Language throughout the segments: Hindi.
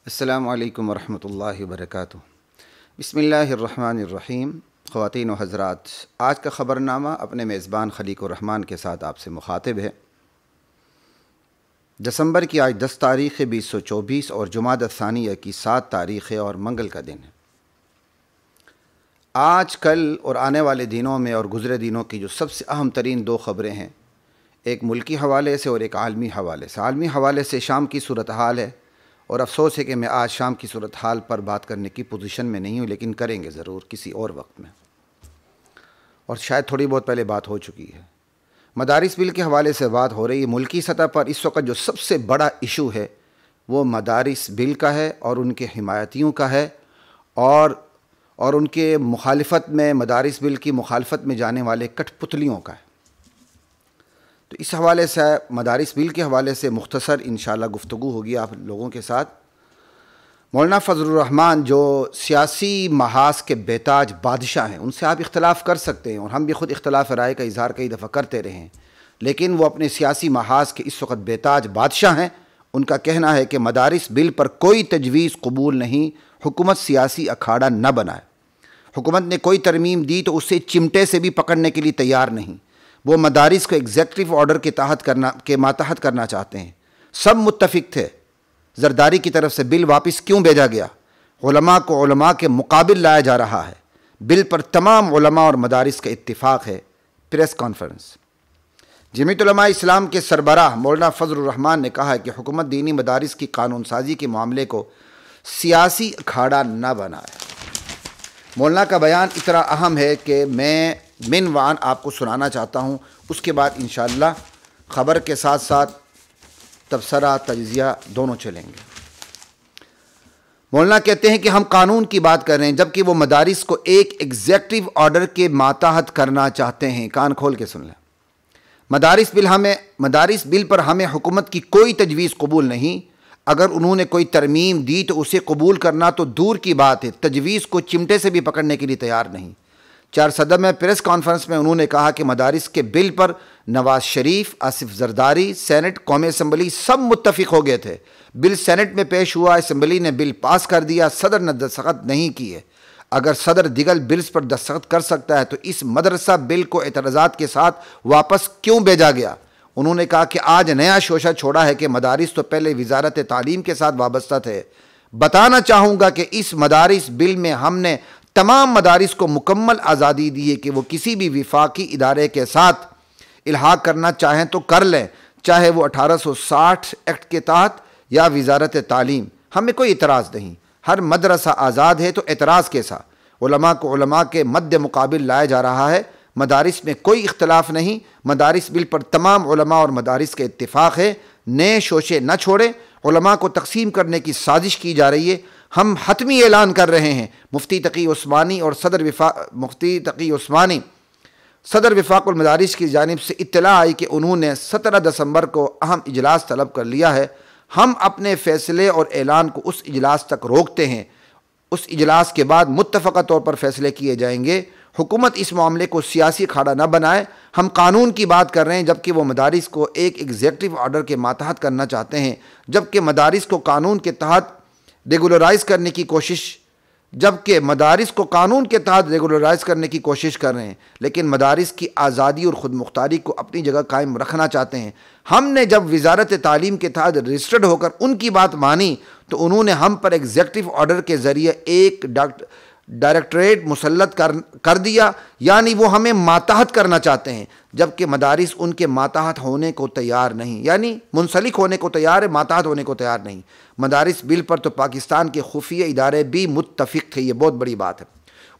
अस्सलामु अलैकुम वरहमतुल्लाहि वबरकातुहू। बिस्मिल्लाहिर्रहमानिर्रहीम। ख़वातीन व हज़रात, आज का ख़बरनामा अपने मेज़बान खलीक़ुर रहमान के साथ आपसे मुखातिब है। दिसंबर की आज 10 तारीख़ 2024 और जुमादा सानिया की 7 तारीख़ और मंगल का दिन है। आज कल और आने वाले दिनों में और गुज़रे दिनों की जो सबसे अहम तरीन 2 ख़बरें हैं, एक मुल्की हवाले से और एक आलमी हवाले से। आलमी हवाले से शाम की सूरत हाल है और अफसोस है कि मैं आज शाम की सूरत हाल पर बात करने की पोजीशन में नहीं हूँ, लेकिन करेंगे ज़रूर किसी और वक्त में, और शायद थोड़ी बहुत पहले बात हो चुकी है। मदारिस बिल के हवाले से बात हो रही है। मुल्की सतह पर इस वक्त जो सबसे बड़ा इशू है वो मदारिस बिल का है और उनके हिमायतियों का है, और उनके मुखालिफत में, मदारिस बिल की मुखालफत में जाने वाले कठपुतलियों का है। तो इस हवाले से, मदारिस बिल के हवाले से मुख्तसर इंशाअल्लाह गुफ्तगू होगी आप लोगों के साथ। मौलाना फजलुर रहमान जो सियासी महाज के बेताज बादशाह हैं, उनसे आप इख्तलाफ कर सकते हैं और हम भी ख़ुद इख्तलाफ राय का इजहार कई दफ़ा करते रहे हैं, लेकिन वो अपने सियासी महाज के इस वक्त बेताज बादशाह हैं। उनका कहना है कि मदारिस बिल पर कोई तजवीज़ कबूल नहीं, हुकूमत सियासी अखाड़ा न बनाए। हुकूमत ने कोई तरमीम दी तो उसे चिमटे से भी पकड़ने के लिए तैयार नहीं। वो मदारिस को एग्जेक्टिव ऑर्डर के मातहत करना चाहते हैं। सब मुत्तफिक थे। जरदारी की तरफ से बिल वापस क्यों भेजा गया? उलमा को उलमा के मुकाबिल लाया जा रहा है। बिल पर तमाम उलमा और मदारिस का इत्तिफाक है। Press conference. जमीयत उलमा इस्लाम के सरबराह मौलाना फजलुर रहमान ने कहा है कि हुकूमत दीनी मदारिस की कानून साजी के मामले को सियासी अखाड़ा न बनाए। मौलाना का बयान इतना अहम है कि मैं मिनवान आपको सुनाना चाहता हूँ, उसके बाद इंशाअल्लाह ख़बर के साथ साथ तबसरा तज्ज़िया दोनों चलेंगे। मौलाना कहते हैं कि हम कानून की बात कर रहे हैं, जबकि वो मदारिस को एक एग्जेक्टिव ऑर्डर के मातहत करना चाहते हैं। कान खोल के सुन लें। मदारिस बिल पर हमें हुकूमत की कोई तजवीज़ कबूल नहीं। अगर उन्होंने कोई तरमीम दी तो उसे कबूल करना तो दूर की बात है, तजवीज़ को चिमटे से भी पकड़ने के लिए तैयार नहीं। 4 सदर में प्रेस कॉन्फ्रेंस में उन्होंने कहा कि मदारिस के बिल पर नवाज शरीफ, आसिफ जरदारी, सेनेट, कौमी असम्बली सब मुत्तफिक हो गए थे। बिल सेनेट में पेश हुआ, असम्बली ने बिल पास कर दिया, सदर ने दस्तखत नहीं किए। अगर सदर दिगल बिल्स पर दस्तखत कर सकता है तो इस मदरसा बिल को एतराज़ात के साथ वापस क्यों भेजा गया? उन्होंने कहा कि आज नया शोशा छोड़ा है कि मदारिस तो पहले वजारत तालीम के साथ वाबस्ता थे। बताना चाहूँगा कि इस मदारिस बिल में हमने तमाम मदारिस को मुकम्मल आज़ादी दी है कि वो किसी भी विफाकी इदारे के साथ इल्हाक करना चाहें तो कर लें, चाहे वो 1860 एक्ट के तहत या वजारत तालीम। हमें कोई इतराज़ नहीं। हर मदरसा आज़ाद है तो एतराज़ कैसा? उलमा को उलमा के मद्दे मुकाबिल लाया जा रहा है। मदारिस में कोई इख्तलाफ नहीं। मदारिस बिल पर तमाम उलमा और मदारिस के इत्तिफाक है। नए शोशे न छोड़ें। उलमा को तकसीम करने की साजिश की जा रही है। हम हतमी ऐलान कर रहे हैं। मुफ्ती तकी उस्मानी और सदर विफाकुल मदारिस की जानिब से इत्तला आई कि उन्होंने 17 दिसंबर को अहम इजलास तलब कर लिया है। हम अपने फैसले और ऐलान को उस इजलास तक रोकते हैं। उस इजलास के बाद मुत्तफ़क़ा तौर पर फैसले किए जाएंगे। हुकूमत इस मामले को सियासी अखाड़ा न बनाए। हम कानून की बात कर रहे हैं, जबकि वो मदारिस को एक एग्जेक्टिव ऑर्डर के मातहत करना चाहते हैं, जबकि मदारिस को कानून के तहत रेगुलराइज करने की कोशिश कर रहे हैं, लेकिन मदारिस की आज़ादी और ख़ुद मुख्तारी को अपनी जगह कायम रखना चाहते हैं। हमने जब वजारत तालीम के तहत रजिस्टर्ड होकर उनकी बात मानी तो उन्होंने हम पर एग्जेक्टिव ऑर्डर के ज़रिए एक डायरेक्टरेट मुसल्लत कर दिया, यानी वो हमें मातहत करना चाहते हैं, जबकि मदारिस उनके मातहत होने को तैयार नहीं, यानी मुंसलिक होने को तैयार है, मातहत होने को तैयार नहीं। मदारिस बिल पर तो पाकिस्तान के खुफिया इदारे भी मुत्तफिक थे। ये बहुत बड़ी बात है।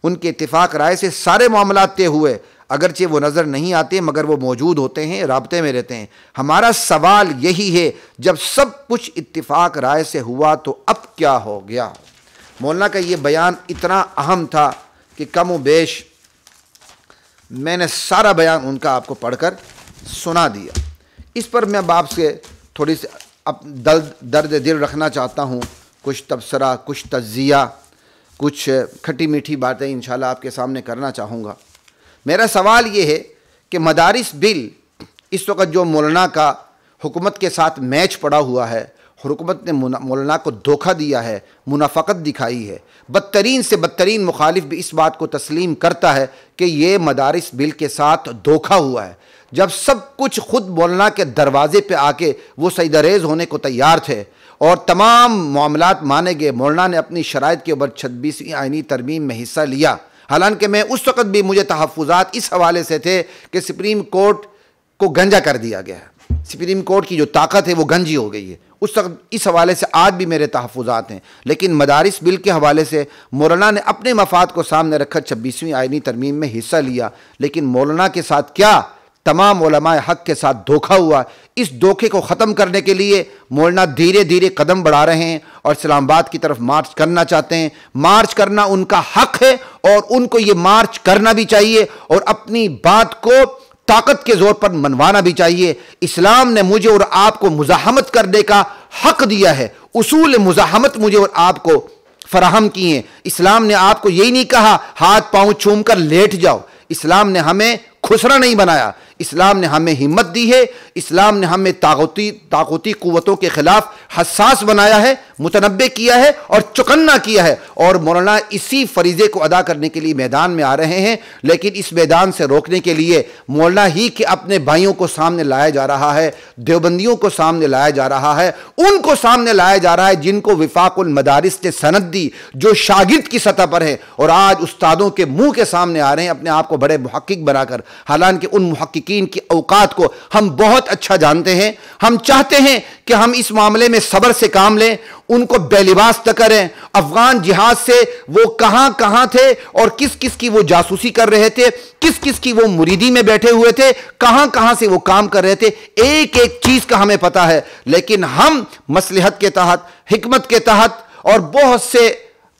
उनके इत्तिफाक राय से सारे मामला तय हुए, अगरचे वो नज़र नहीं आते मगर वो मौजूद होते हैं, राब्ते में रहते हैं। हमारा सवाल यही है, जब सब कुछ इत्तिफाक राय से हुआ तो अब क्या हो गया? मौलाना का ये बयान इतना अहम था कि कम व बेश मैंने सारा बयान उनका आपको पढ़कर सुना दिया। इस पर मैं बाप से थोड़ी सी दर्द दिल रखना चाहता हूँ। कुछ तबसरा, कुछ तज्ज़िया, कुछ खट्टी मीठी बातें इंशाल्लाह आपके सामने करना चाहूँगा। मेरा सवाल ये है कि मदारिस बिल इस वक्त जो मौलाना का हुकूमत के साथ मैच पड़ा हुआ है, हुकूमत ने मौलाना को धोखा दिया है, मुनाफकत दिखाई है। बदतरीन से बदतरीन मुखालिफ भी इस बात को तस्लीम करता है कि ये मदारिस बिल के साथ धोखा हुआ है। जब सब कुछ खुद मौलाना के दरवाजे पे आके वो सजदारेज़ होने को तैयार थे और तमाम मामलात माने गए, मौलाना ने अपनी शराइत के ऊपर 26वीं आइनी तरमीम में हिस्सा लिया। हालांकि मैं उस वक़्त भी मुझे तहफ़्फ़ुज़ात इस हवाले से थे कि सुप्रीम कोर्ट को गंजा कर दिया गया है, सुप्रीम कोर्ट की जो ताकत है वो गंजी हो गई है। उस वक्त इस हवाले से आज भी मेरे तहफ़्फ़ुज़ात हैं। लेकिन मदारिस बिल के हवाले से मौलाना ने अपने मफाद को सामने रखकर 26वीं आइनी तरमीम में हिस्सा लिया। लेकिन मौलाना के साथ क्या तमाम उलमाए हक़ के साथ धोखा हुआ। इस धोखे को ख़त्म करने के लिए मौलाना धीरे धीरे कदम बढ़ा रहे हैं और इस्लामाबाद की तरफ मार्च करना चाहते हैं। मार्च करना उनका हक़ है और उनको ये मार्च करना भी चाहिए और अपनी बात को ताकत के जोर पर मनवाना भी चाहिए। इस्लाम ने मुझे और आपको मुज़ाहमत करने का हक़ दिया है। उसूल मुज़ाहमत मुझे और आपको फराहम किए हैं। इस्लाम ने आपको यही नहीं कहा हाथ पांव चूम कर लेट जाओ। इस्लाम ने हमें खुसरा नहीं बनाया। इस्लाम ने हमें हिम्मत दी है। इस्लाम ने हमें ताक़ुती क़ुव्वतों के ख़िलाफ़ हसास बनाया है, मुतनब्बे किया है और चौकन्ना किया है। और मौलाना इसी फरीज़े को अदा करने के लिए मैदान में आ रहे हैं। लेकिन इस मैदान से रोकने के लिए मौलाना ही के अपने भाइयों को सामने लाया जा रहा है, देवबंदियों को सामने लाया जा रहा है, उनको सामने लाया जा रहा है जिनको विफाकुल मदारिस ने सनद दी, जो शागिर्द की सतह पर है और आज उस्तादों के मुंह के सामने आ रहे हैं अपने आप को बड़े मुहक्किक बनाकर। हालांकि उन मुहक्किकीन की औकात को हम बहुत अच्छा जानते हैं। हम चाहते हैं कि हम इस मामले में सब्र से काम लें, उनको बेलिबास न करें। अफगान जिहाद से वो कहां कहां थे और किस किस की वो जासूसी कर रहे थे, किस किस की वो मुरीदी में बैठे हुए थे, कहां कहां से वो काम कर रहे थे, एक एक चीज का हमें पता है। लेकिन हम मसलहत के तहत, हिकमत के तहत और बहुत से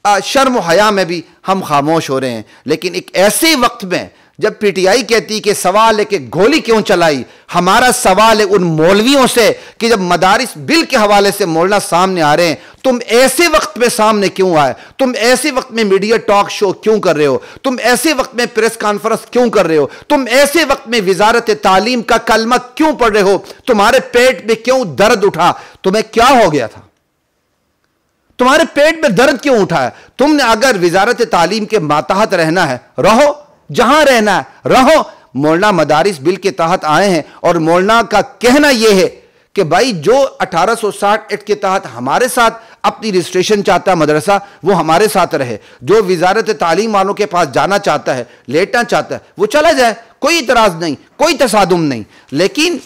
शर्म व हया में भी हम खामोश हो रहे हैं। लेकिन एक ऐसे वक्त में जब पीटीआई कहती कि सवाल है कि गोली क्यों चलाई, हमारा सवाल है उन मौलवियों से कि जब मदारिस बिल के हवाले से मौलाना सामने आ रहे हैं, तुम ऐसे वक्त में सामने क्यों आए? तुम ऐसे वक्त में मीडिया टॉक शो क्यों कर रहे हो? तुम ऐसे वक्त में प्रेस कॉन्फ्रेंस क्यों कर रहे हो? तुम ऐसे वक्त में वजारत तालीम का कलमा क्यों पढ़ रहे हो? तुम्हारे पेट में क्यों दर्द उठा? तुम्हें क्या हो गया था? तुम्हारे पेट में दर्द क्यों उठा है? तुमने अगर वजारत तालीम के मातहत रहना है, रहो, जहां रहना है रहो। मौलाना मदारिस बिल के तहत आए हैं और मौलाना का कहना यह है कि भाई जो 1860 एक्ट के तहत हमारे साथ अपनी रजिस्ट्रेशन चाहता है मदरसा, वो हमारे साथ रहे। जो वजारत तालीम वालों के पास जाना चाहता है, लेटना चाहता है, वो चला जाए, कोई इतराज नहीं, कोई तसादुम नहीं। लेकिन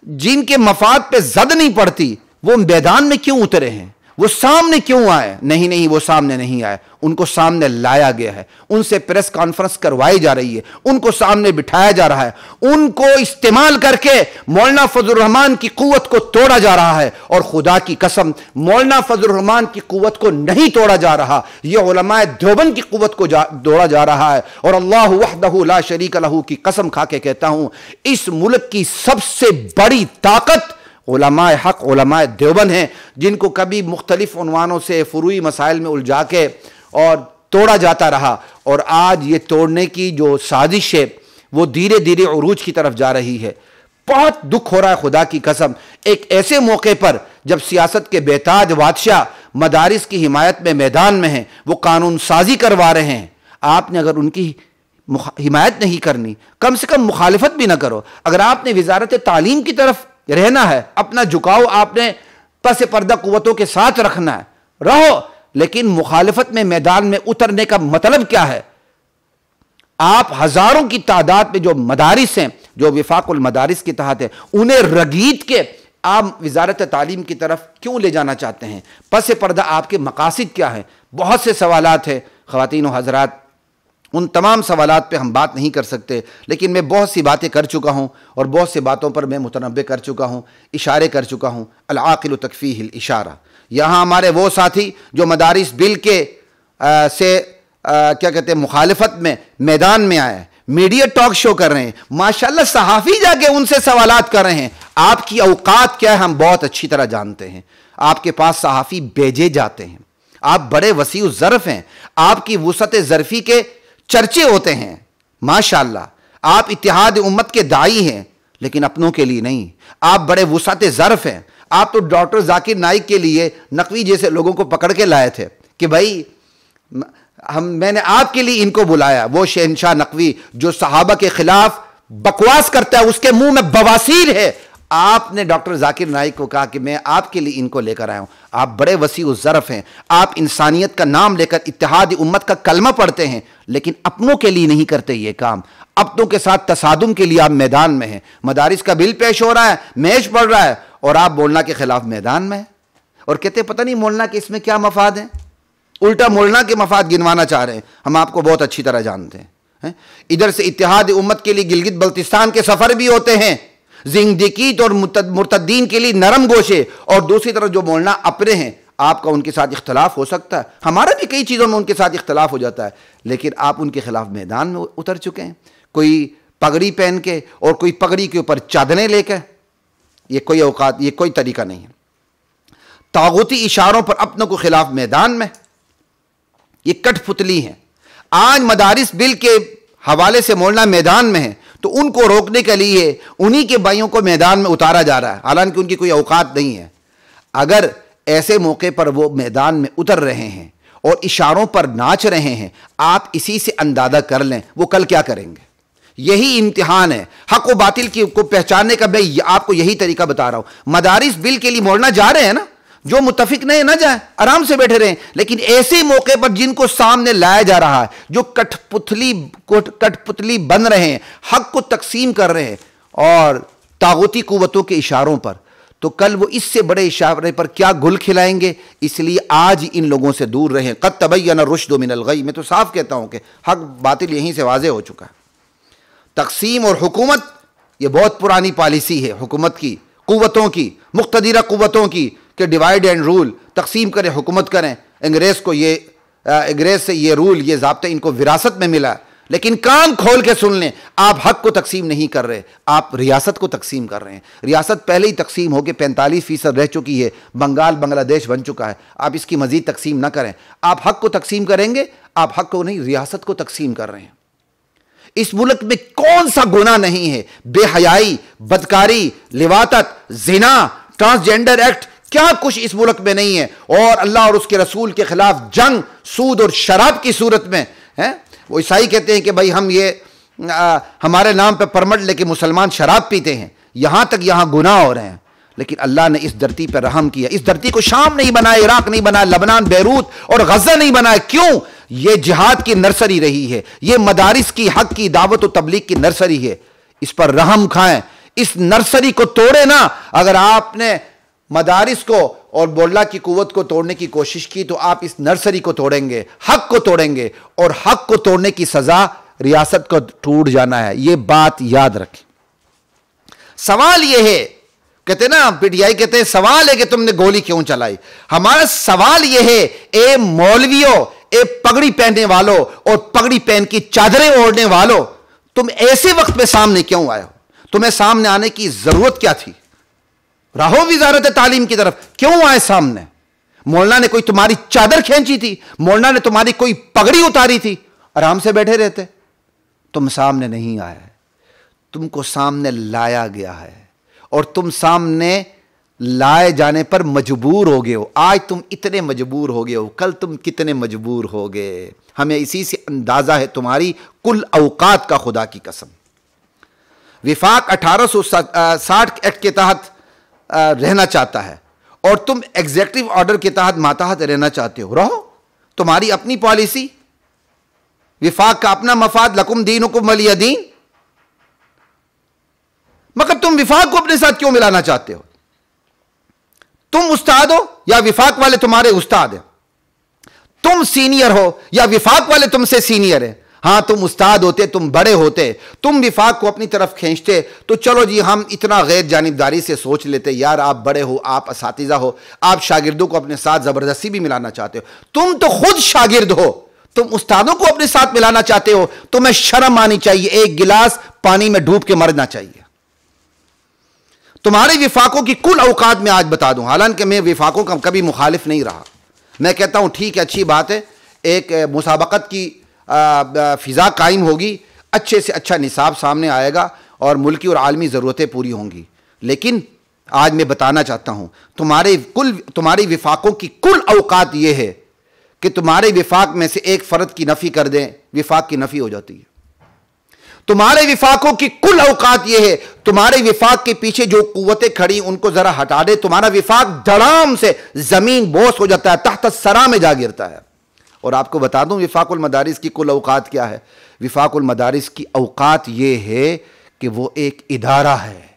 जिनके मफाद पे जद नहीं पड़ती वो मैदान में क्यों उतरे हैं? वो सामने क्यों आए? नहीं, वो सामने नहीं आए, उनको सामने लाया गया है, उनसे प्रेस कॉन्फ्रेंस करवाई जा रही है, उनको सामने बिठाया जा रहा है, उनको इस्तेमाल करके मौलाना फजलुर रहमान की कुव्वत को तोड़ा जा रहा है। और खुदा की कसम, मौलाना फजलुर रहमान की कुव्वत को नहीं तोड़ा जा रहा, यह उलमाए देवबंद की कुव्वत को तोड़ा जा रहा है। और अल्लाह वहदहू ला शरीक लहू की कसम खा के कहता हूं, इस मुल्क की सबसे बड़ी ताकत उलमाए हक़, उलमाए देवबंद हैं, जिनको कभी मुख्तलिफ उन्वानों से फुरूई मसाइल में उलझा के और तोड़ा जाता रहा। और आज ये तोड़ने की जो साजिश है वो धीरे धीरे उरूज की तरफ जा रही है। बहुत दुख हो रहा है खुदा की कसम, एक ऐसे मौके पर जब सियासत के बेताज बादशाह मदारिस की हिमायत में मैदान में हैं, वो कानून साजी करवा रहे हैं। आपने अगर उनकी हिमायत नहीं करनी, कम से कम मुखालिफत भी ना करो। अगर आपने वजारत तालीम की तरफ रहना है, अपना झुकाव आपने पस पर्दा कुव्वतों के साथ रखना है, रहो। लेकिन मुखालिफत में मैदान में उतरने का मतलब क्या है? आप हजारों की तादाद में जो मदारिस हैं, जो विफाकुल मदारिस के तहत है, उन्हें रगीद के आप वजारत तालीम की तरफ क्यों ले जाना चाहते हैं? पस पर्दा आपके मकासिद क्या है? बहुत से सवालात हैं ख़वातीन व हज़रात, उन तमाम सवालात पे हम बात नहीं कर सकते। लेकिन मैं बहुत सी बातें कर चुका हूँ और बहुत से बातों पर मैं मुतनब्बे कर चुका हूँ, इशारे कर चुका हूँ। अल-आक़िल तकफ़ीहिल इशारा। यहाँ हमारे वो साथी जो मदारिस बिल के क्या कहते हैं मुखालिफत में मैदान में आए, मीडिया टॉक शो कर रहे हैं, माशाल्लाह सहाफ़ी जाके उनसे सवालात कर रहे हैं। आपकी औकात क्या है हम बहुत अच्छी तरह जानते हैं। आपके पास सहाफ़ी भेजे जाते हैं, आप बड़े वसीउ ज़र्फ़ हैं, आपकी वुसअत ज़र्फ़ी के चर्चे होते हैं माशाल्लाह। आप इत्तिहाद उम्मत के दाई हैं, लेकिन अपनों के लिए नहीं। आप बड़े वुसअत ज़र्फ़ हैं, आप तो डॉक्टर जाकिर नाइक के लिए नकवी जैसे लोगों को पकड़ के लाए थे कि भाई मैंने आपके लिए इनको बुलाया। वो शहनशाह नकवी जो सहाबा के खिलाफ बकवास करता है, उसके मुंह में बवासीर है। आपने डॉक्टर जाकिर नाइक को कहा कि मैं आपके लिए इनको लेकर आया हूं। आप बड़े वसीउ ज़रफ़ हैं, आप इंसानियत का नाम लेकर इत्तेहाद उम्मत का कलमा पढ़ते हैं, लेकिन अपनों के लिए नहीं करते ये काम। अपनों के साथ तसादुम के लिए आप मैदान में हैं। मदारिस का बिल पेश हो रहा है, मैच पढ़ रहा है, और आप मोलना के खिलाफ मैदान में हैं और कहते पता नहीं मोलना के इसमें क्या मफाद है। उल्टा मोलना के मफाद गिनवाना चाह रहे हैं। हम आपको बहुत अच्छी तरह जानते हैं। इधर से इत्तेहाद उम्मत के लिए गिलगित बल्तिस्तान के सफर भी होते हैं, जिंदगीत और मुर्तद्दीन के लिए नरम गोशे, और दूसरी तरफ जो मोलना अपने हैं, आपका उनके साथ इख्तलाफ हो सकता है, हमारा भी कई चीज़ों में उनके साथ इख्तलाफ हो जाता है, लेकिन आप उनके खिलाफ मैदान में उतर चुके हैं। कोई पगड़ी पहन के और कोई पगड़ी के ऊपर चादरें लेकर, ये कोई औकात, ये कोई तरीका नहीं है। तागूती इशारों पर अपनों को खिलाफ मैदान में, ये कठपुतली है। आज मदारिस बिल के हवाले से मोलना मैदान में है, तो उनको रोकने के लिए उन्हीं के भाइयों को मैदान में उतारा जा रहा है, हालांकि उनकी कोई औकात नहीं है। अगर ऐसे मौके पर वो मैदान में उतर रहे हैं और इशारों पर नाच रहे हैं, आप इसी से अंदाजा कर लें वो कल क्या करेंगे। यही इम्तिहान है हक व बातिल की को पहचानने का। मैं आपको यही तरीका बता रहा हूं। मदारिस बिल के लिए मोलना जा रहे हैं ना, जो मुत्तफिक नहीं ना जाए, आराम से बैठे रहें, लेकिन ऐसे मौके पर जिनको सामने लाया जा रहा है, जो कठपुतली बन रहे हैं, हक को तकसीम कर रहे हैं और तागूती कुव्वतों के इशारों पर, तो कल वो इससे बड़े इशारे पर क्या गुल खिलाएंगे। इसलिए आज इन लोगों से दूर रहें। क़द तबय्यन रुश्द मिनल गय। मैं तो साफ कहता हूं कि हक बातिल यहीं से वाज़ेह हो चुका है। तकसीम और हुकूमत ये बहुत पुरानी पॉलिसी है हुकूमत की, कुव्वतों की, मुक़्तदिरा कुव्वतों की, कि डिवाइड एंड रूल, तकसीम करें, हुकूमत करें। अंग्रेज़ से ये रूल, ये ज़ाब्ता इनको विरासत में मिला, लेकिन कान खोल के सुन लें, आप हक को तकसीम नहीं कर रहे, आप रियासत को तकसीम कर रहे हैं। रियासत पहले ही तकसीम होकर 45% रह चुकी है, बंगाल बांग्लादेश बन चुका है। आप इसकी मजीद तकसीम ना करें। आप हक को तकसीम करेंगे, आप हक को नहीं, रियासत को तकसीम कर रहे हैं। इस मुल्क में कौन सा गुनाह नहीं है, बेहयाई, बदकारी, लिवातत, जिना, ट्रांसजेंडर एक्ट, क्या कुछ इस मुल्क में नहीं है। और अल्लाह और उसके रसूल के खिलाफ जंग सूद और शराब की सूरत में है। वो ईसाई कहते हैं कि भाई हम ये हमारे नाम पे परमिट लेके मुसलमान शराब पीते हैं, यहां तक यहां गुनाह हो रहे हैं। लेकिन अल्लाह ने इस धरती पर रहम किया। इस धरती को शाम नहीं बनाया, इराक नहीं बनाया, लबनान, बैरूत और गजा नहीं बनाया। क्यों? ये जिहाद की नर्सरी रही है, ये मदारिस की हक की दावत और तबलीग की नर्सरी है। इस पर रहम खाएं, इस नर्सरी को तोड़े ना। अगर आपने मदारिस को और बोल्ला की कुव्वत को तोड़ने की कोशिश की तो आप इस नर्सरी को तोड़ेंगे, हक को तोड़ेंगे, और हक को तोड़ने की सजा रियासत को टूट जाना है। यह बात याद रखें। सवाल यह है, कहते ना पीटीआई कहते हैं सवाल है कि तुमने गोली क्यों चलाई। हमारा सवाल यह है, ए मौलवियों, ए पगड़ी पहनने वालों और पगड़ी पहन की चादरें ओढ़ने वालों, तुम ऐसे वक्त में सामने क्यों आए हो? तुम्हें सामने आने की जरूरत क्या थी? राहो वजारत तालीम की तरफ, क्यों आए सामने? मौलाना ने कोई तुम्हारी चादर खींची थी? मौलाना ने तुम्हारी कोई पगड़ी उतारी थी? आराम से बैठे रहते। तुम सामने नहीं आए, तुमको सामने लाया गया है, और तुम सामने लाए जाने पर मजबूर हो गए हो। आज तुम इतने मजबूर हो गए हो, कल तुम कितने मजबूर हो गए। हमें इसी से अंदाजा है तुम्हारी कुल औकात का, खुदा की कसम। विफाक 1860 एक्ट के तहत रहना चाहता है और तुम एग्जीक्यूटिव ऑर्डर के तहत मातहत रहना चाहते हो। रहो, तुम्हारी अपनी पॉलिसी, विफाक का अपना मफाद, लकुम दीनुकुम वलिय दीन। मगर तुम विफाक को अपने साथ क्यों मिलाना चाहते हो? तुम उस्ताद हो या विफाक वाले तुम्हारे उस्ताद हैं? तुम सीनियर हो या विफाक वाले तुमसे सीनियर हैं? हां, तुम उस्ताद होते, तुम बड़े होते, तुम विफाक को अपनी तरफ खींचते तो चलो जी हम इतना गैर जानिबदारी से सोच लेते, यार आप बड़े हो, आप असातिज़ा हो, आप शागिर्दों को अपने साथ जबरदस्ती भी मिलाना चाहते हो। तुम तो खुद शागिर्द हो, तुम उस्तादों को अपने साथ मिलाना चाहते हो। तुम्हें शर्म आनी चाहिए, एक गिलास पानी में डूब के मरना चाहिए। तुम्हारे विफाकों की कुल औकात में आज बता दूं, हालांकि मैं विफाकों का कभी मुखालिफ नहीं रहा। मैं कहता हूं ठीक है, अच्छी बात है, एक मुसाबकत की फिजा कायम होगी, अच्छे से अच्छा निसाब सामने आएगा और मुल्की और आलमी ज़रूरतें पूरी होंगी। लेकिन आज मैं बताना चाहता हूं, तुम्हारी विफाकों की कुल औकात यह है कि तुम्हारे विफाक में से एक फर्द की नफी कर दें, विफाक की नफी हो जाती है। तुम्हारे विफाकों की कुल औकात यह है, तुम्हारे विफाक के पीछे जो कुव्वतें खड़ी उनको जरा हटा दे, तुम्हारा विफाक धड़ाम से जमीन बोस हो जाता है, तहत सरा में जा गिरता है। और आपको बता दूं विफाकुल मदारिस की कुल औकात क्या है। विफाकुल मदारिस की औकात यह है कि वो एक इदारा है।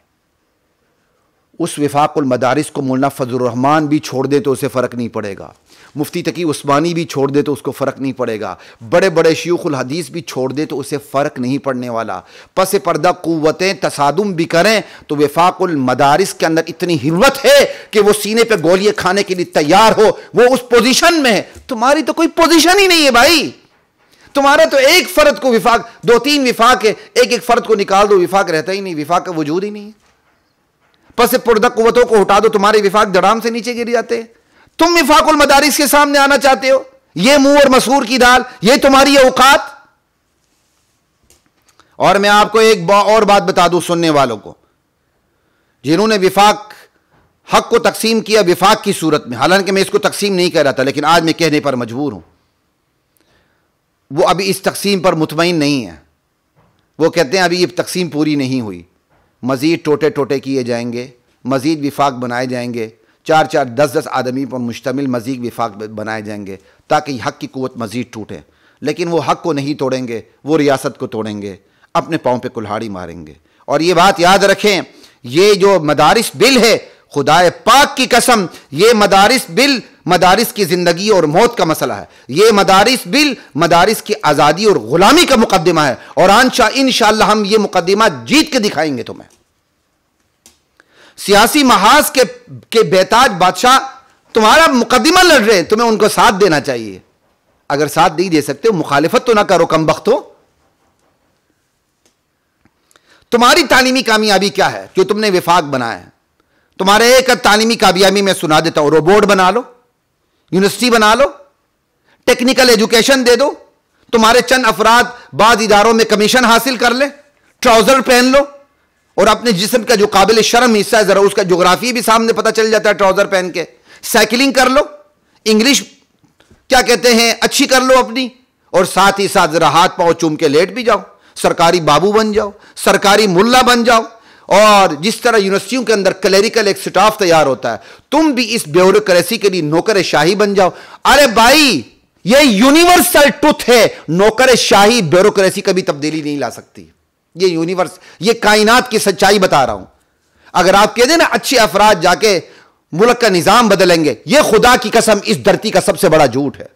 उस विफाकुल मदारिस को मौलाना फजलुर रहमान भी छोड़ दे तो उसे फर्क नहीं पड़ेगा, मुफ्ती तकी उस्मानी भी छोड़ दे तो उसको फ़र्क नहीं पड़ेगा, बड़े बड़े शयूखुल हदीस भी छोड़ दे तो उसे फ़र्क नहीं पड़ने वाला। पस पर्दा कुव्वतें तसादुम भी करें तो विफाकुल मदारिस के अंदर इतनी हिम्मत है कि वो सीने पे गोलियां खाने के लिए तैयार हो, वो उस पोजीशन में है। तुम्हारी तो कोई पोजीशन ही नहीं है भाई। तुम्हारा तो एक फ़र्द को विफाक, 2-3 विफाक है, एक एक फ़र्द को निकाल दो, विफाक रहता ही नहीं, विफाक का वजूद ही नहीं है। पस पर्दा कुव्वतों को हटा दो, तुम्हारे विफाक दड़ाम से नीचे गिर जाते हैं। तुम विफाकुल मदारिस के सामने आना चाहते हो, ये मुंह और मसूर की दाल, ये तुम्हारी औकात। और मैं आपको एक और बात बता दूं सुनने वालों को, जिन्होंने विफाक हक को तकसीम किया विफाक की सूरत में, हालांकि मैं इसको तकसीम नहीं कह रहा था लेकिन आज मैं कहने पर मजबूर हूं, वो अभी इस तकसीम पर मुतमईन नहीं है। वो कहते हैं अभी ये तकसीम पूरी नहीं हुई, मजीद टोटे टोटे किए जाएंगे, मजीद विफाक बनाए जाएंगे, 4-4, 10-10 आदमी पर मुश्तमिल मजीद विफाक बनाए जाएंगे ताकि हक की कुव्वत मजीद टूटे। लेकिन वो हक को नहीं तोड़ेंगे, वो रियासत को तोड़ेंगे, अपने पाँव पे कुल्हाड़ी मारेंगे। और ये बात याद रखें, ये जो मदारिस बिल है, खुदाए पाक की कसम, ये मदारिस बिल मदारिस की ज़िंदगी और मौत का मसला है। ये मदारिस बिल मदारिस की आज़ादी और ग़ुलामी का मुकद्दमा है। और इंशाअल्लाह हम ये मुकद्दमा जीत के दिखाएंगे तुम्हें। सियासी महाज के बेताज बादशाह तुम्हारा मुकद्दमा लड़ रहे हैं, तुम्हें उनको साथ देना चाहिए। अगर साथ नहीं दे सकते हो, मुखालिफत तो ना करो, कमबख्त हो। तुम्हारी तालीमी कामयाबी क्या है जो तुमने विफाक बनाया है? तुम्हारे एक तालीमी कामयाबी मैं सुना देता हूं, रोबोट बना लो, यूनिवर्सिटी बना लो, टेक्निकल एजुकेशन दे दो, तुम्हारे चंद अफराद बाद इदारों में कमीशन हासिल कर ले, ट्राउजर पहन लो और अपने जिस्म का जो काबिल शर्म हिस्सा है जरा उसका जोग्राफी भी सामने पता चल जाता है ट्राउजर पहन के। साइकिलिंग कर लो, इंग्लिश क्या कहते हैं अच्छी कर लो अपनी, और साथ ही साथ जरा हाथ पांव चूम के लेट भी जाओ, सरकारी बाबू बन जाओ, सरकारी मुल्ला बन जाओ। और जिस तरह यूनिवर्सिटियों के अंदर क्लेरिकल एक स्टाफ तैयार होता है, तुम भी इस ब्यूरोक्रेसी के लिए नौकर शाही बन जाओ। अरे भाई, ये यूनिवर्सल ट्रुथ है, नौकर शाही ब्यूरोक्रेसी कभी तब्दीली नहीं ला सकती। ये कायनात की सच्चाई बता रहा हूं। अगर आप कह दें ना अच्छे अफराद जाके मुल्क का निजाम बदलेंगे, यह खुदा की कसम इस धरती का सबसे बड़ा झूठ है।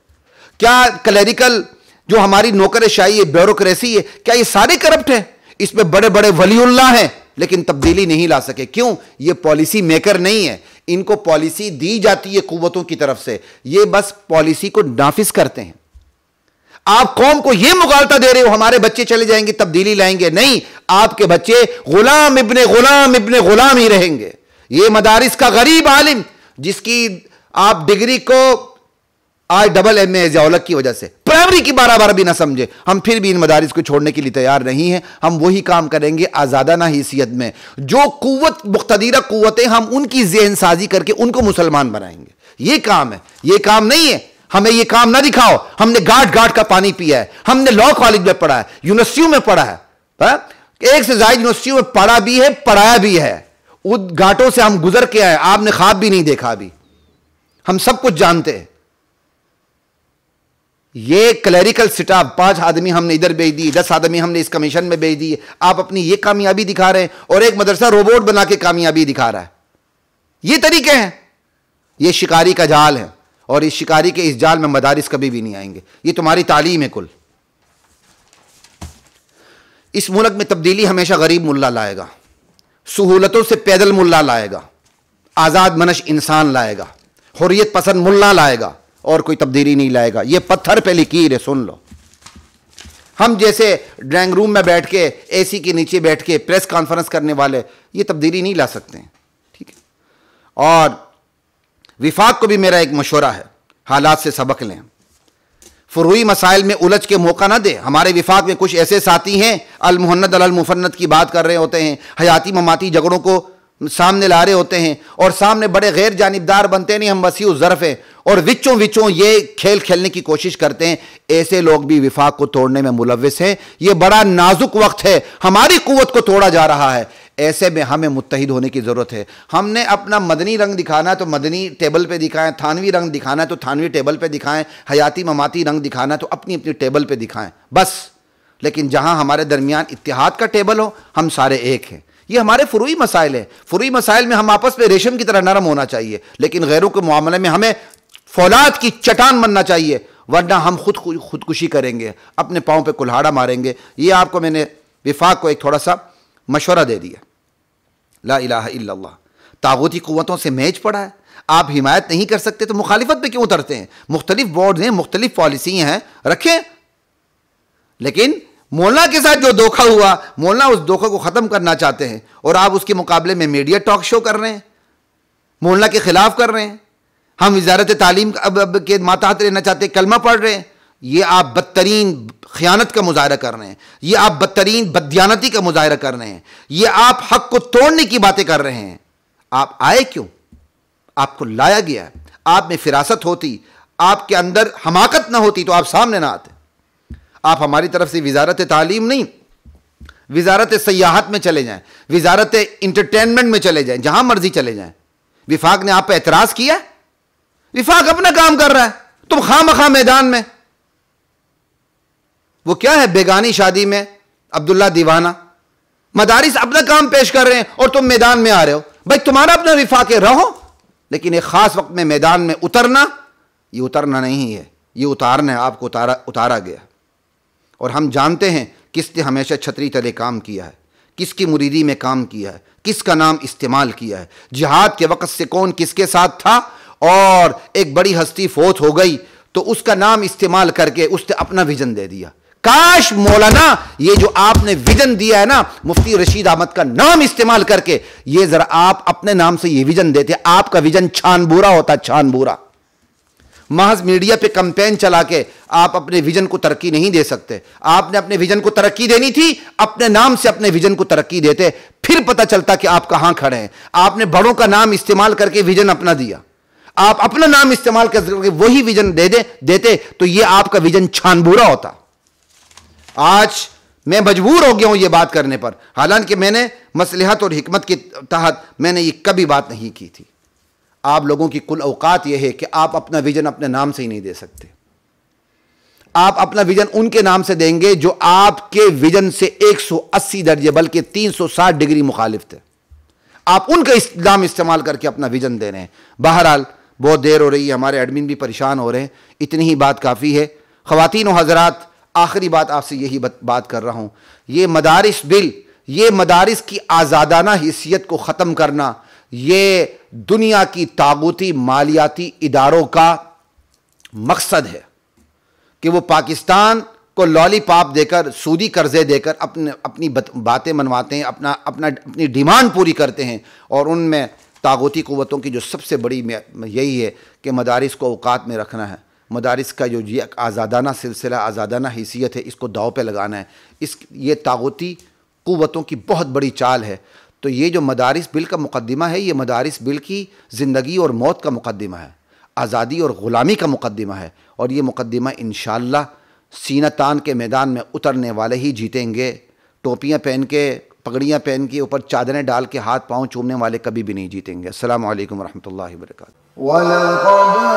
क्या क्लेरिकल जो हमारी नौकर शाही ब्यूरोक्रेसी है, क्या ये सारे करप्ट हैं? इसमें बड़े बड़े वलीउल्लाह हैं लेकिन तब्दीली नहीं ला सके। क्यों? ये पॉलिसी मेकर नहीं है, इनको पॉलिसी दी जाती है कुव्वतों की तरफ से, ये बस पॉलिसी को नाफिज करते हैं। आप कौम को यह मुगालता दे रहे हो हमारे बच्चे चले जाएंगे तब्दीली लाएंगे, नहीं, आपके बच्चे गुलाम इब्ने गुलाम ही रहेंगे। ये मदारिस का गरीब आलिम जिसकी आप डिग्री को IMM जियोलॉजी की वजह से प्राइमरी की 12 भी ना समझे, हम फिर भी इन मदारिस को छोड़ने के लिए तैयार नहीं हैं। हम वही काम करेंगे आज़ादाना हैसियत में, जो कुव्वत मुख्तदीरा कुव्वतें, हम उनकी ज़हन साजी करके उनको मुसलमान बनाएंगे। ये काम है, ये काम नहीं है। हमें ये काम ना दिखाओ। हमने गाट का पानी पिया है, हमने लॉ कॉलेज में पढ़ा है, यूनिवर्सिटियों में पढ़ा है, एक से ज्यादा यूनिवर्सिटियों में पढ़ा भी है, पढ़ाया भी है। उन घाटों से हम गुजर के आए, आपने ख्वाब भी नहीं देखा अभी, हम सब कुछ जानते हैं। ये क्लरिकल स्टाफ 5 आदमी हमने इधर भेज दिए, 10 आदमी हमने इस कमीशन में भेज दिए, आप अपनी ये कामयाबी दिखा रहे हैं और एक मदरसा रोबोट बना के कामयाबी दिखा रहा है। ये तरीके हैं, ये शिकारी का जाल है और इस शिकारी के इस जाल में मदारिस कभी भी नहीं आएंगे। ये तुम्हारी तालीम है कुल। इस मुल्क में तब्दीली हमेशा गरीब मुल्ला लाएगा, सहूलतों से पैदल मुल्ला लाएगा, आज़ाद मनश इंसान लाएगा, हुर्रियत पसंद मुल्ला लाएगा और कोई तब्दीली नहीं लाएगा। ये पत्थर पे लकीर है, सुन लो। हम जैसे ड्राइंग रूम में बैठ के AC के नीचे बैठ के प्रेस कॉन्फ्रेंस करने वाले ये तब्दीली नहीं ला सकते हैं, ठीक है। और विफाक को भी मेरा एक मशवरा है, हालात से सबक लें, फुरूई मसाइल में उलझ के मौका ना दे। हमारे विफाक में कुछ ऐसे साथी हैं अल मुहन्नद अल मुफन्नद की बात कर रहे होते हैं, हयाती ममाती झगड़ों को सामने ला रहे होते हैं और सामने बड़े गैर जानिबदार बनते नहीं, हम वसीउ ज़र्फ़ हैं और विचों विचों ये खेल खेलने की कोशिश करते हैं। ऐसे लोग भी विफाक को तोड़ने में मुलव्विस हैं। ये बड़ा नाजुक वक्त है, हमारी कुव्वत को तोड़ा जा रहा है। ऐसे में हमें मुत्तहिद होने की ज़रूरत है। हमने अपना मदनी रंग दिखाना है तो मदनी टेबल पे दिखाएं, थानवी रंग दिखाना है तो थानवी टेबल पे दिखाएं, हयाती ममाती रंग दिखाना है तो अपनी अपनी टेबल पे दिखाएं बस। लेकिन जहां हमारे दरमियान इत्तिहाद का टेबल हो, हम सारे एक हैं। ये हमारे फुरूई मसाइल है। फुरूई मसाइल में हम आपस में रेशम की तरह नरम होना चाहिए, लेकिन गैरों के मामले में हमें फौलाद की चट्टान बनना चाहिए, वरना हम खुदकुशी करेंगे, अपने पाँव पे कुल्हाड़ा मारेंगे। ये आपको मैंने विफाक को एक थोड़ा सा मशवरा दे दिया। ला इलाहा इल्लल्लाह। तागूती कुव्वतों से मैच पड़ा है, आप हिमायत नहीं कर सकते तो मुखालिफत पे क्यों उतरते हैं? मुख्तलिफ बोर्ड हैं, मुख्तलिफ पॉलिसी हैं, रखें। लेकिन मोलना के साथ जो धोखा हुआ, मोलना उस धोखे को ख़त्म करना चाहते हैं और आप उसके मुकाबले में मीडिया टॉक शो कर रहे हैं, मोलना के खिलाफ कर रहे हैं। हम वजारत तालीम अब के मातहत रहना चाहते हैं, कलमा पढ़ रहे हैं। ये आप बदतरीन खयानत का मुजाहरा कर रहे हैं, ये आप बदतरीन बददियानती का मुजाहरा कर रहे हैं, ये आप हक को तोड़ने की बातें कर रहे हैं। आप आए क्यों? आपको लाया गया है। आप में फिरासत होती, आपके अंदर हमाकत ना होती तो आप सामने ना आते। आप हमारी तरफ से वजारत तालीम नहीं, वजारत सयाहत में चले जाएं, वजारत इंटरटेनमेंट में चले जाएं, जहां मर्जी चले जाएं। विफाक ने आप पर एतराज किया? विफाक अपना काम कर रहा है, तुम खामखा मैदान में। वो क्या है, बेगानी शादी में अब्दुल्ला दीवाना। मदारिस अपना काम पेश कर रहे हैं और तुम मैदान में आ रहे हो। भाई तुम्हारा अपना विफाक है, रहो, लेकिन एक खास वक्त में मैदान में उतरना, ये उतरना नहीं है, ये उतारना है। आपको उतारा गया और हम जानते हैं किसने हमेशा छतरी तले काम किया है, किसकी मुरीदी में काम किया है, किसका नाम इस्तेमाल किया है। जिहाद के वक्त से कौन किसके साथ था और एक बड़ी हस्ती फौत हो गई तो उसका नाम इस्तेमाल करके उसने अपना विजन दे दिया। काश मौलाना ये जो आपने विजन दिया है ना, मुफ्ती रशीद अहमद का नाम इस्तेमाल करके, ये जरा आप अपने नाम से ये विजन देते, आपका विजन छानबूरा होता, छानबूरा। महज मीडिया पे कैंपेन चला के आप अपने विजन को तरक्की नहीं दे सकते। आपने अपने विजन को तरक्की देनी थी, अपने नाम से अपने विजन को तरक्की देते, फिर पता चलता कि आप कहां खड़े हैं। आपने बड़ों का नाम इस्तेमाल करके विजन अपना दिया। आप अपना नाम इस्तेमाल करके वही विजन देते तो ये आपका विजन छानबूरा होता। आज मैं मजबूर हो गया हूं ये बात करने पर, हालांकि मैंने मसलहत और हिकमत के तहत मैंने ये कभी बात नहीं की थी। आप लोगों की कुल औकात यह है कि आप अपना विजन अपने नाम से ही नहीं दे सकते। आप अपना विजन उनके नाम से देंगे जो आपके विजन से 180 दर्जे बल्कि 360 डिग्री मुखालिफ थे। आप उनका नाम इस्तेमाल करके अपना विजन दे रहे हैं। बहरहाल बहुत देर हो रही है, हमारे एडमिन भी परेशान हो रहे हैं। इतनी ही बात काफ़ी है। ख़वातीन और हज़रात, आखिरी बात आपसे यही बात कर रहा हूँ, ये मदारिस बिल, ये मदारिस की आज़ादाना हैसियत को ख़त्म करना, ये दुनिया की तागूती मालियाती इदारों का मकसद है कि वो पाकिस्तान को लॉलीपॉप देकर, सूदी कर्जे देकर अपनी बातें मनवाते हैं, अपनी डिमांड पूरी करते हैं। और उनमें तागूती क़ुव्वतों की जो सबसे बड़ी यही है कि मदारिस को औकात में रखना है। मदारिस का जो ये आज़ादाना सिलसिला, आज़ादाना हैसियत है, इसको दाव पे लगाना है। ये तागूती क़ुव्वतों की बहुत बड़ी चाल है। तो ये जो मदारिस बिल का मुकद्दिमा है, ये मदारिस बिल की ज़िंदगी और मौत का मुकद्दिमा है, आज़ादी और ग़ुलामी का मुकद्दिमा है। और ये मुकद्दिमा इंशाअल्लाह सीना तान के मैदान में उतरने वाले ही जीतेंगे। टोपियाँ पहन के, पगड़ियाँ पहन के, ऊपर चादरें डाल के हाथ पाँव चूमने वाले कभी भी नहीं जीतेंगे। अस्सलामु अलैकुम वरहमतुल्लाहि व बरकातुहू।